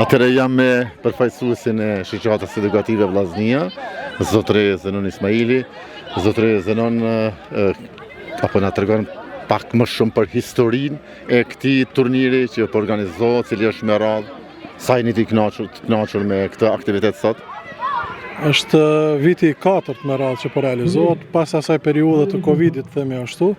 Atëre jam me përfaqësuesin e shoqatës edukative Vllaznia, zotëre Zenon Ismaili. Zotëre Zenon, apo na tregon pak më shumë për historinë e këtij turniri që po organizohet, cili është me radhë. Sa jeni të kënaqur me këtë aktivitet sot? Është viti i 4 me radhë që po realizohet, pas asaj periudhe të Covidit, themi ashtu.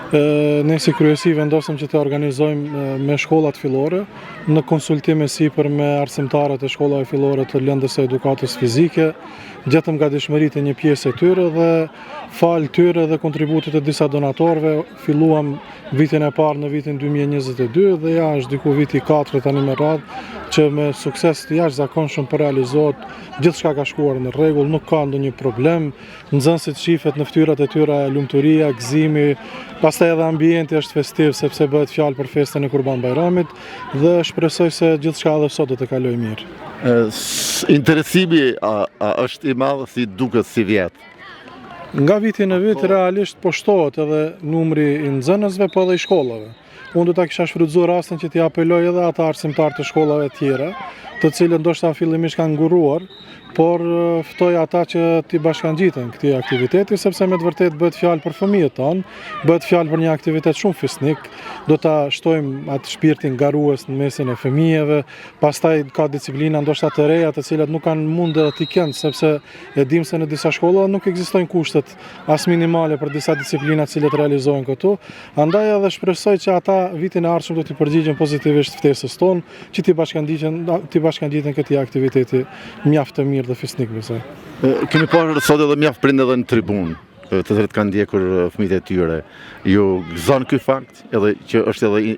Ne si kryesi vendosëm që të organizojmë me shkollat fillore, në konsultime sipër me arsimtarët e shkollave fillore të lëndës së edukatës fizike, gjetëm gatishmëritë e një pjesë e tyre dhe falë tyre dhe kontributit e disa donatorëve, filluam vitin e parë në vitin 2022 dhe ja është diku viti 4 tani me radhë që me sukses të jashtëzakonshëm po realizohet, gjithçka ka shkuar në rregull, nuk ka ndonjë problem, nxënësit shifet në fytyrat e tyre lumturia, gëzimi, pastaj edhe ambienti është festiv sepse bëhet fjalë për festën e Kurban Bayramit dhe shpresoj se gjithçka edhe sot do të kalojë mirë. Interesimi a është i madh si duket si vjet? Nga viti në vit realisht po shtohet edhe numri i nxënësve po edhe i shkollave. Unë do ta kisha shfrytzuar rastin që t'i apeloj edhe ata arsimtar të shkollave tjera, të cilët ndoshta fillimisht kanë nguruar, por ftoj ata që t'i bashkangjiten këtij aktiviteti, sepse me të vërtetë bëhet fjalë për fëmijët tonë, bëhet fjalë për një aktivitet shumë fisnik, do ta shtojmë atë shpirtin garues në mesin e fëmijëve, pastaj ka disiplina ndoshta të reja të cilat nuk kanë mundë t'i kenë, sepse e dim se në disa shkolla nuk ekzistojnë kushtet as minimale për disa disiplina të cilat realizohen këtu, andaj edhe shpresoj që ata vitin e ardhshëm do t'i përgjigjen pozitivisht ftesës tonë, që t'i bashkangjiten këtij aktiviteti mjaft të mirë dhe fisnik besoj. Kemi parë sot edhe mjaft prindë edhe në tribunë, të cilët kanë ndjekur fëmijët e tyre. Ju gëzon ky fakt edhe që është edhe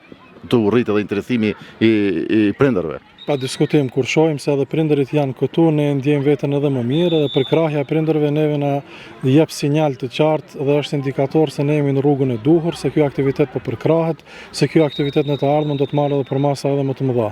të urrit edhe interesimi i prindërve? Pa diskutim, kur shohim se edhe prindërit janë këtu, ne ndjejmë veten edhe më mirë dhe përkrahja e prindërve neve na jep sinjal të qartë dhe është indikator se ne jemi në rrugën e duhur, se ky aktivitet po përkrahet, se ky aktivitet në të ardhmen do të marrë edhe përmasa edhe më të mëdha.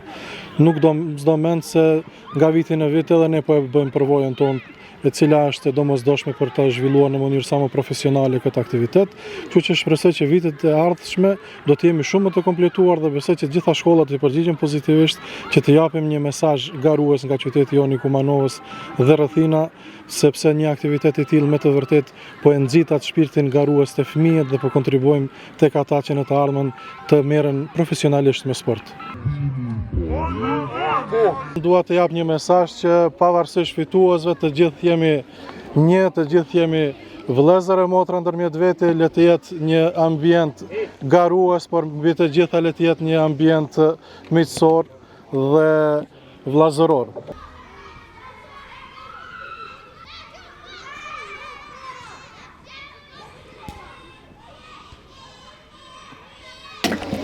Nuk do çdo mend se nga viti në vit edhe ne po e bëjmë përvojën tonë, e cila është domosdoshme për të zhvilluar në mënyrë sa më profesionale këtë aktivitet, kështu që shpresoj që vitet e ardhshme do të jemi shumë më të kompletuar dhe besoj që gjitha shkollat të përgjigjen pozitivisht, që të japim një mesazh garues nga qyteti jon i Kumanovës dhe rrethina, sepse një aktivitet i tillë me të vërtetë po e nxit atë shpirtin garues të fëmijët dhe po kontribuojmë tek ata që në të ardhmen të merren profesionalisht me sport. Dua të jap një mesazh që pavarësisht fituesve të gjithë jemi një, të gjithë jemi vëllezër e motra ndërmjet vete, le të jetë një ambient garues, por mbi të gjitha le të jetë një ambient miqësor dhe vllazëror.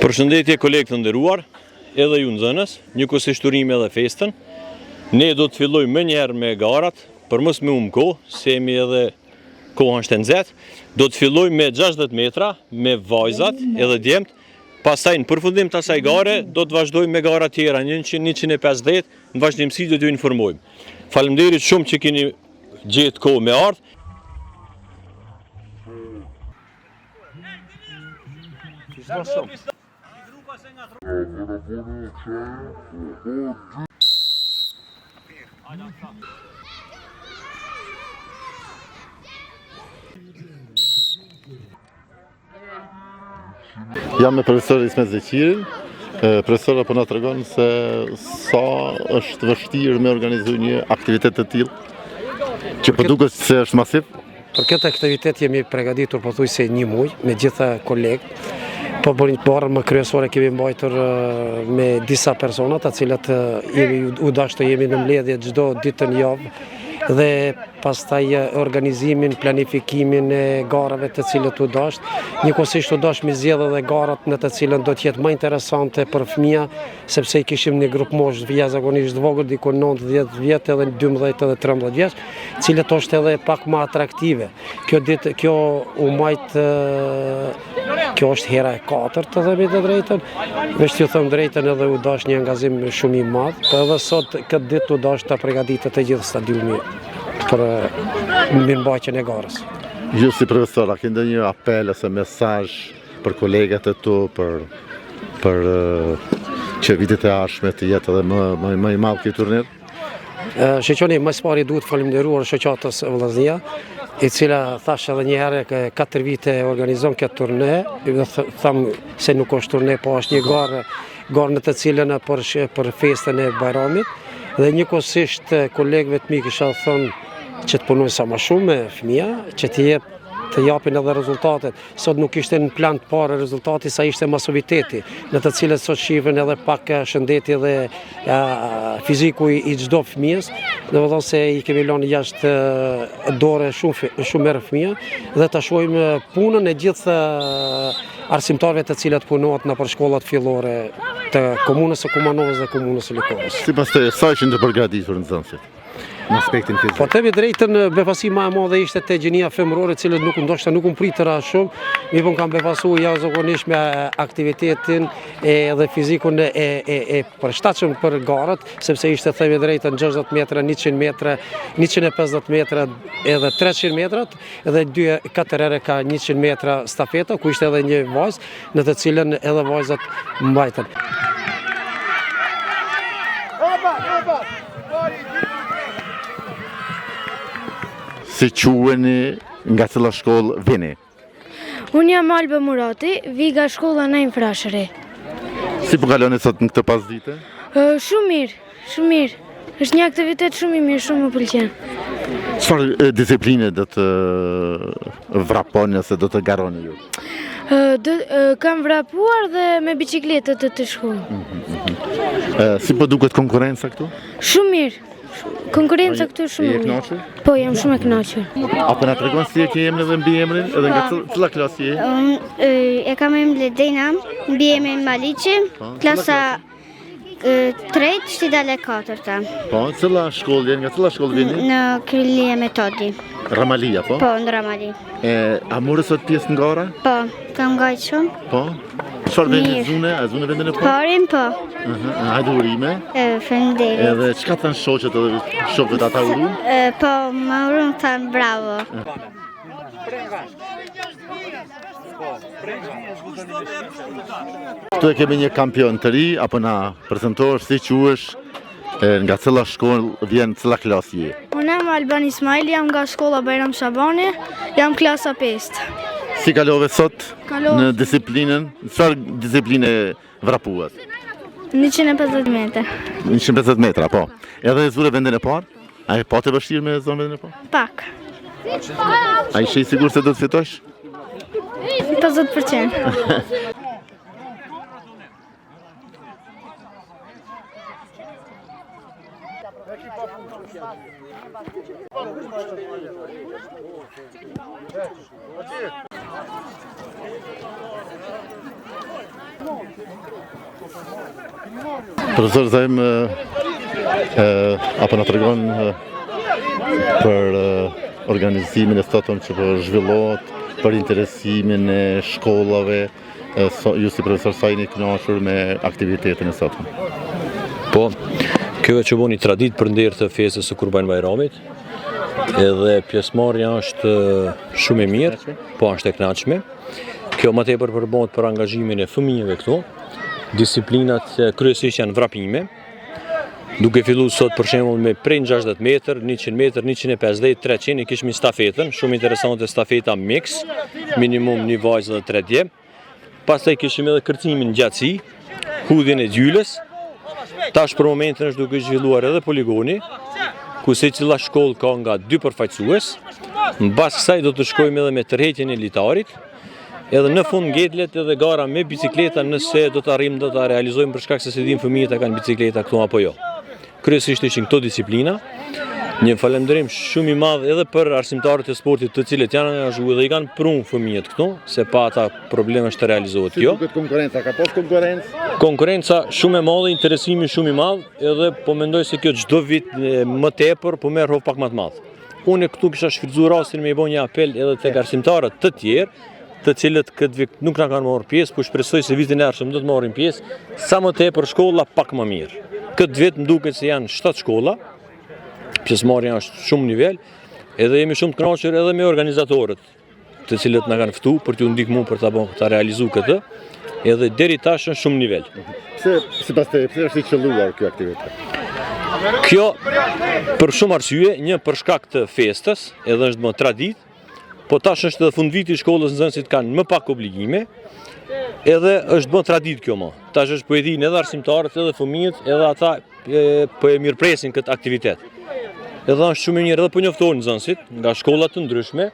Përshëndetje kolegë të nderuar, edhe ju nxënës, njëkohësisht urime edhe festën. Ne do të fillojmë më njëherë me garat, për mos me kohë, se jemi edhe kohën shtenxet. Do të fillojmë me 60 metra, me vajzat edhe djemt. Pastaj në përfundim të asaj gare, do të vazhdojmë me gara tjera, 100-150, në vazhdimsi do t'ju informojmë. Faleminderit shumë që keni gjetë kohë me ardhë. Jam me profesor Ismet Zeqirin. Profesora po na tregon se sa është vështirë me organizu një aktivitet të tillë, që po duket se është masiv. Për këtë aktivitet jemi përgatitur pothuajse një muaj me gjitha kolegë. Po borën më kryesore kemi mbajtur me disa persona të cilat u dashur të jemi në mbledhje çdo ditë në javë dhe pastaj organizimin, planifikimin e garave të cilët u dasht. Njëkohësisht u dasht me zgjedhë edhe garat në të cilën do të jetë më interesante për fëmija, sepse i kishim një grup moshë jashtëzakonisht vogël, diku 9-10 vjet edhe 12 edhe 13 vjeç, cilët është edhe pak më atraktive. Kjo u majt kjo është hera e 4 të themi të drejtën. Veç t'ju them drejtën edhe u dash një angazhim shumë i madh, po edhe sot këtë ditë u dash ta përgatitet të gjithë stadiumi për mirëmbajtjen e garës. Ju si profesor, a keni ndonjë apel ose mesazh për kolegat e tu, për që vitet e ardhshme të jetë edhe më i madh ky turnir? Shoqëni më së pari duhet falenderuar shoqatës Vllaznia, e cila thash edhe një herë 4 vite organizon këtë turne, dhe tham se nuk është turne, po është një garë në të cilën për festën e Bajramit, dhe njëkohësisht kolegëve të mi kisha thonë që të punojnë sa më shumë me fëmija, që të japin edhe rezultatet. Sot nuk ishte në plan të parë rezultati, sa ishte masoviteti, në të cilët sot shiven edhe pak shëndeti dhe fiziku i çdo fëmijës, dhe më thonë se i kemi lënë jashtë dore shumë herë fëmija, dhe ta shohim punën e gjithë arsimtarëve të cilët punohet në për shkollat fillore të komunës së Kumanovës dhe komunës së Likovës. Sipas të sa ishin të përgatitur nxënësit në aspektin fizik? Po themi drejtën, befasi më e madhe ishte te gjenia femërore, cilët ndoshta nuk pritëra shumë, mi po kam befasu jashtëzakonisht me aktivitetin dhe fizikun e përshtatshëm për garët, sepse ishte themi drejtën 60 metra, 100 metra, 150 metra edhe 300 metrat, edhe 4 herë ka 100 metra stafeta, ku ishte edhe një vajzë, në të cilën edhe vajzat mbajtën. Si quheni, nga cila shkollë vini? Unë jam Alba Murati, vi nga shkolla në Frashëri. Si po kaloni sot në këtë pasdite? Shumë mirë, shumë mirë. Është një aktivitet shumë i mirë, shumë më pëlqen. Çfarë disipline do të vraponi ose do të garoni ju? Kam vrapuar dhe me bicikletët të shkoj. Si po duket konkurenca këtu? Shumë mirë. Konkurenca këtu shumë Je mirë. kënaqur? Po, jam shumë e kënaqur. Apo na tregon si e ke emrin dhe mbi emrin, edhe nga cila klasë je? E kam emrin Ledena, mbi emrin Maliqi, klasa 3, shtidale 4. Po, cila shkollë je? Nga cila shkollë vini? Në Krylia Metodi. Ramalia, po? Po, në Ramali. A morë sot pjesë në gara? Po, kam gajtë shumë. Po? Çfarë vendi Mirë. zune? A zune vendin e po? Parin, po. Hajde urime. Faleminderit. Edhe çka thanë shoqët edhe shokët ata urun? Po, më urun thanë bravo. Këtu e kemi një kampion të ri, apo na prezantohesh si quhesh, nga cila shkollë vjen, cila klasë je? Unë jam Alban Ismail, jam nga shkolla Bajram Shabani, jam klasa 5. Si kalove sot Kalova. në disiplinën? Çfarë disciplinë vrapuat? 150 metra. 150 metra, po. Edhe e zure vendin e parë? A e pa të vështirë me zonë vendin e parë? Pak. A ishe i sigur se do të fitosh? 50%. Profesor Zajm, apo na tregon për organizimin e sotëm që po zhvillohet, për interesimin e shkollave, ju si profesor sa jeni kënaqur me aktivitetin e sotëm? Po, kjo e që bo një tradit për ndërë të festës së Kurban Bajramit, edhe pjesëmarrja është shumë e mirë, po është e kënaqshme. Kjo më tepër përbëhet për angazhimin e fëmijëve këtu. Disiplinat kryesisht janë vrapime, duke fillu sot për shembull me prej 60 metër, 100 metër, 150, 300, i kishmi stafetën, shumë interesante stafeta mix, minimum një vajzë dhe 3 djem. Pastaj kishim edhe kërcimin gjatësi, hudhjen e gjylës. Tash për momentin është duke zhvilluar edhe poligoni, ku secila shkollë ka nga 2 përfaqësues. Mbas kësaj do të shkojmë edhe me tërheqjen e litarit. Edhe në fund ngetlet edhe gara me bicikleta, nëse do të arrijmë do ta realizojmë, për shkak se si dim fëmijët e kanë bicikleta këtu apo jo. Kryesisht ishin këto disiplina. Një falënderim shumë i madh edhe për arsimtarët e sportit të cilët janë angazhuar dhe i kanë prunë fëmijët këtu, se pa ata probleme është të realizohet kjo. Si duket konkurenca, ka pas konkurencë? Konkurenca shumë e madhe, interesimi shumë i madh, edhe po mendoj se kjo çdo vit më tepër po merr rrov pak më të madh. Unë këtu kisha shfrytzuar rastin me i bën një apel edhe tek arsimtarët të tjerë, të cilët këtë vit nuk na kanë marrë pjesë, po shpresoj se vitin e ardhshëm do të marrin pjesë, sa më tepër shkolla pak më mirë. Këtë vit më duket se janë 7 shkolla, pjesëmarrja është shumë nivel, edhe jemi shumë të kënaqur edhe me organizatorët të cilët na kanë ftu për t'ju ndihmu për ta realizu këtë, edhe deri tash në shumë nivel. Pse sipas teje, pse është i qelluar ky aktivitet? Kjo për shumë arsye, një për shkak të festës, edhe është më traditë, po tash është edhe fundviti i shkollës, nxënësit kanë më pak obligime, edhe është më traditë kjo më. Tash është po e dinë edhe arsimtarët, edhe fëmijët, edhe ata po e mirëpresin këtë aktivitet. Edhe është shumë e mirë edhe po njoftohen nxënësit nga shkolla të ndryshme,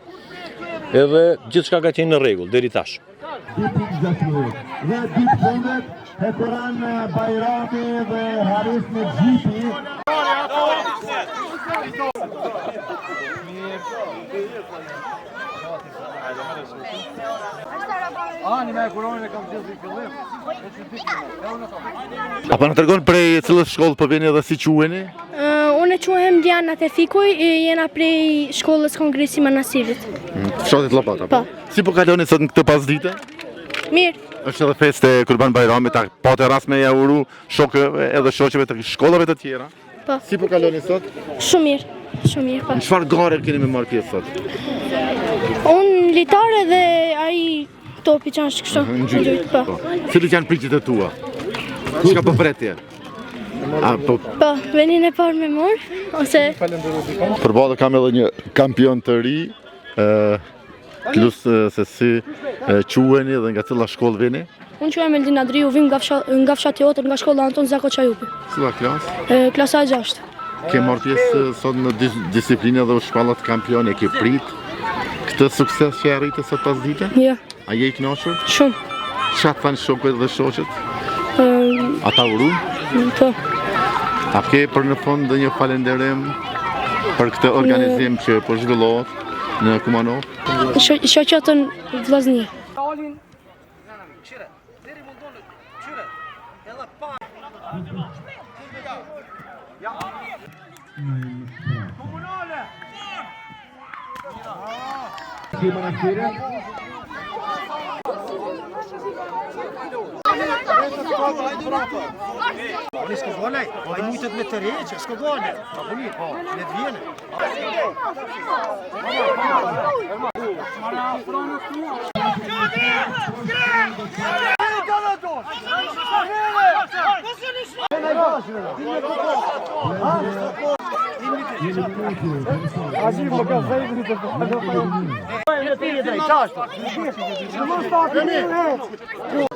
edhe gjithçka ka qenë në rregull deri tash. Dhe diplomet e Kuran Bajrami dhe Haris me Gjipi. Apo na tregon prej cilës shkollë po vini dhe si quheni? Unë quhem Diana Tefikuj, jena prej shkollës Kongresi Manasirit. Fshatit Llopata. Po. Si po kaloni sot në këtë pasdite? Mirë, Është edhe festë e Kurban Bajramit, pate rast me ja uru shokëve edhe shoqeve të shkollave të tjera. po, Si po kaloni sot? shumë mirë, po. Në çfarë gare keni me marrë pjesë sot? Unë litare dhe ai topi që është kështu. Në gjyq. Po. Cilit janë pritjet e tua? Çka po pretje? Po, venin e parë me mor, ose Përballë kam edhe një kampion të ri, plus se si quheni dhe nga cilla shkollë vini? unë quhem Eldin Adriu, vim nga fshati Otër, nga shkolla Anton Zako Qajupi. Cilla klasë? Klasa e 6. Ke marrë pjesë sot në disiplinë dhe u shpallat kampion, e ke prit këtë sukses që e arritë sot pas dite? Ja, A je i kënaqur? shumë. Çfarë thanë shokët dhe shoqet? Ata urun? Po, A ke për në fund dhe një falenderim për këtë organizim që po zhvillohet në Kumanov? shoqatën vllaznie. Oni s'ka volej, ai mujtet me të reqe, s'ka volej. Apo një, le të vjene.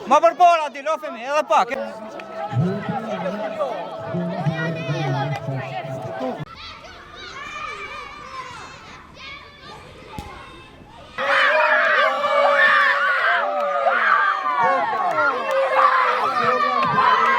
Ma përpara ti, lofemi, edhe pak.